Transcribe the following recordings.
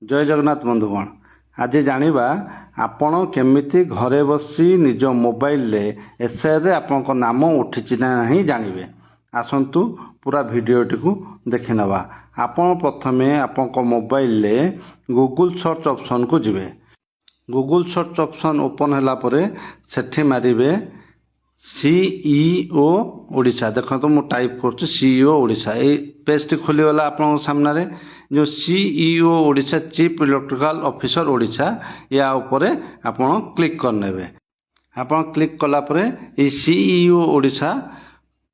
जय जगन्नाथ बंधुगण। आज जानिबा आपण केमिति घरे बसी निज मोबाइल रे एसआईआर रे आपनक नाम उठिछि ना नहीं जानिबे। आसंतु पूरा वीडियोटी को देखि नबा। आपण प्रथमे आपनक मोबाइल रे गूगल सर्च ऑप्शन को जिवे। गूगल सर्च ऑप्शन ओपन होला परे सेठी मारिबे सीईओ ओडिशा। देखो मु टाइप करछि सीईओ ओडिशा। ए पेज टी खोली वाला आपन सामने रे जो CEO Odisha chief electrical officer Odisha या ऊपर आपन क्लिक करनेबे। आपन क्लिक कला परे a CEO Odisha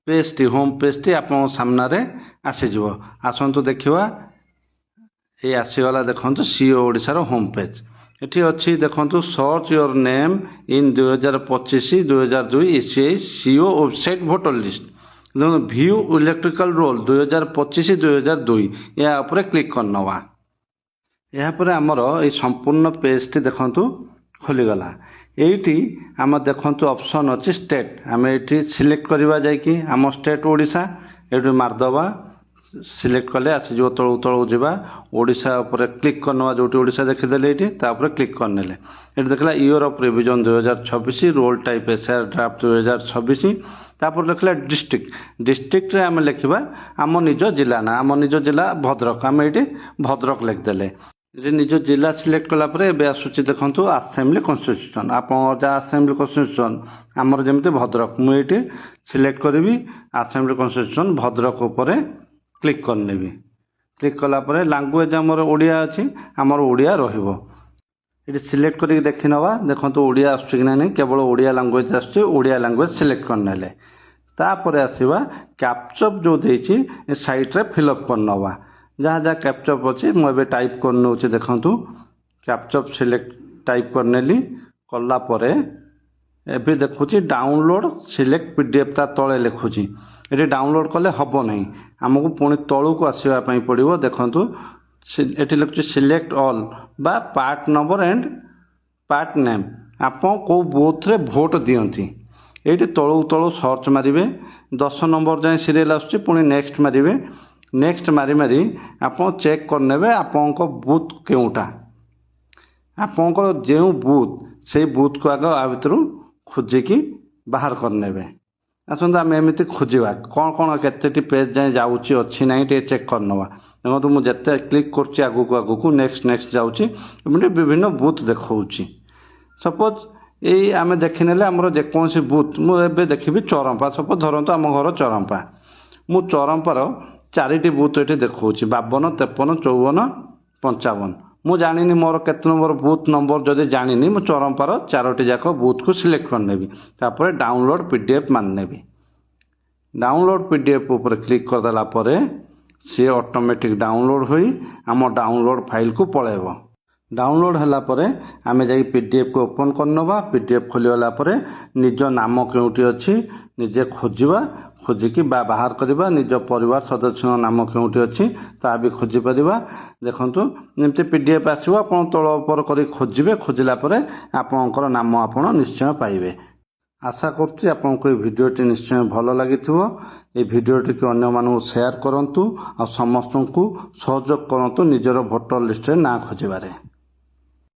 page T home page T आपन सामने रे आसी जिवो। आसंतु देखिवा ए आसी वाला देखंतु सीईओ ओडिशा रो होम पेज। एठी अछि देखंतु search your name in 2025 2002 ECI CEO website voter list. View electoral roll 2025 2002 या ऊपर क्लिक करनवा। या पर हमर ए संपूर्ण पेज टी देखंतु खोली गला। एठी हम देखंतु ऑप्शन अछि स्टेट। हम एठी सिलेक्ट करबा जाय कि हम स्टेट ओडिशा एठी मारदबा। सिलेक्ट कले आसी जो तळु तळु जिबा ओडिशा ऊपर क्लिक करनवा। जोटी ओडिशा देखि देले एठी ता ऊपर क्लिक करनेले एठी देखला year of revision 2026 roll type SR draft 2026 तापर लिखला डिस्ट्रिक्ट। डिस्ट्रिक्ट रे हम लिखिबा हम निज जिला ना हम निज जिला भद्रक। हम एठी भद्रक लिख देले। जे निज जिला सिलेक्ट कला परे बे आसुची देखंतु असेंबली कन्स्टिट्यूशन। आपन जा असेंबली कन्स्टिट्यूशन हमर जेमते भद्रक मु एठी सिलेक्ट करबी असेंबली कन्स्टिट्यूशन भद्रक ऊपर क्लिक करनेबी। क्लिक कला परे लैंग्वेज हमर ओडिया अछि हमर ओडिया रहिबो। एठी सिलेक्ट करी देखि नवा। देखंतु ओडिया आसुची कि नै केवल ओडिया लैंग्वेज आसुची। ओडिया लैंग्वेज सिलेक्ट करनेले तापरे आसीबा कैप्चअप जो देछि ए साइट रे फिल अप करनवा। जहाँ जहाँ कैप्चअप अछि मु एबे टाइप करनोछि। देखंतु कैप्चअप सिलेक्ट टाइप करनेली कला परे एबे देखुछि डाउनलोड सिलेक्ट पीडीएफ ता तळे लिखुछि। एठी डाउनलोड कले हबो नै हमकु पुणी तळु को आसीबा पई पड़िबो। देखंतु एठी लिखुछि सिलेक्ट ऑल बा part number and part name. आपन को बूथ रे वोट दियंती। एठी तळु तळु सर्च मारिबे 10 नंबर जाय सीरियल आसुछि पुणी नेक्स्ट मारिबे। नेक्स्ट मारी मारी आपन चेक करनेबे आपन को बूथ केउटा। आपन को जेउ बूथ से बूथ को आगे आ भितरु खोजि की बाहर करनेबे। आसंत हम एमिति खोजिबा कोन कोन केतेटी पेज जाय जाउची अछि नै टे चेक करनवा। देखो मु जते क्लिक करछि आगु को नेक्स्ट नेक्स्ट जाउची एमिति विभिन्न बूथ देखौची। सपोज एई आमे देखिनेले हमरो जे कोनसी बूथ मु एबे देखिबी चरंपा। सपोज धरंतो हम घर चरंपा। मु चरंपार चारिटी बूथ एठी देखौची 52 53 54 55। मु जानिनी मोर केते नंबर बूथ नंबर जदि जानिनी मु चरंपार चारोटी जाको बूथ को सिलेक्ट करनेबी। तापर डाउनलोड पीडीएफ माननेबी। डाउनलोड पीडीएफ ऊपर क्लिक कर देला परे से ऑटोमेटिक डाउनलोड होई हम डाउनलोड फाइल को पळेबो। डाउनलोड हला परे आमे जाई पीडीएफ को ओपन करनबा। पीडीएफ खोली वाला परे निज नाम केउटी अछि निजे खोजिबा। खोजि की बाहर करबा निज परिवार सदस्य नाम केउटी अछि ता भी खोजि परिबा। देखंतु निमते पीडीएफ आसीबो आपण तळ ऊपर करी खोजिबे। खोजिला परे आपनकर नाम आपण निश्चय पाइबे। आशा करछि आपनको ए वीडियोटी निश्चय भलो लागिथिबो। ए वीडियोटी को अन्य मानू शेयर करंतु और समस्तଙ୍କୁ सहयोग करंतु निजर वोटर लिस्ट रे ना खोजिबारे।